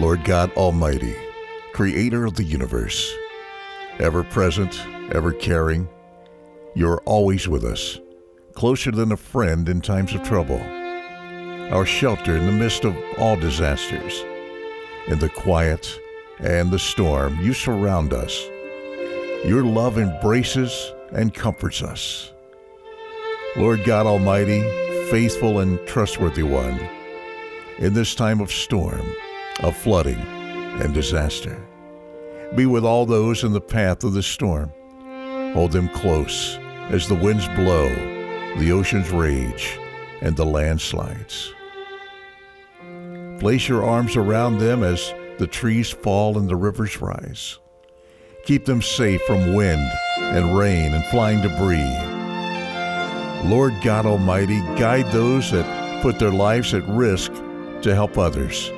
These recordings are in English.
Lord God Almighty, Creator of the universe, ever present, ever caring, you're always with us, closer than a friend in times of trouble, our shelter in the midst of all disasters. In the quiet and the storm, you surround us. Your love embraces and comforts us. Lord God Almighty, faithful and trustworthy one, in this time of storm, of flooding and disaster, be with all those in the path of the storm. Hold them close as the winds blow, the oceans rage, and the landslides. Place your arms around them as the trees fall and the rivers rise. Keep them safe from wind and rain and flying debris. Lord God Almighty, guide those that put their lives at risk to help others.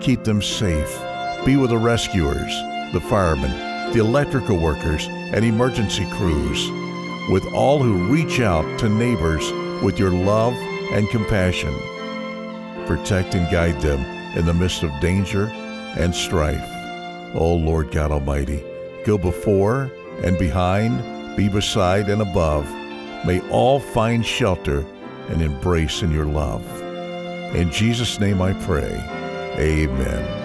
Keep them safe. Be with the rescuers, the firemen, the electrical workers, and emergency crews, with all who reach out to neighbors with your love and compassion. Protect and guide them in the midst of danger and strife. O Lord God Almighty, go before and behind, be beside and above. May all find shelter and embrace in your love. In Jesus' name I pray. Amen.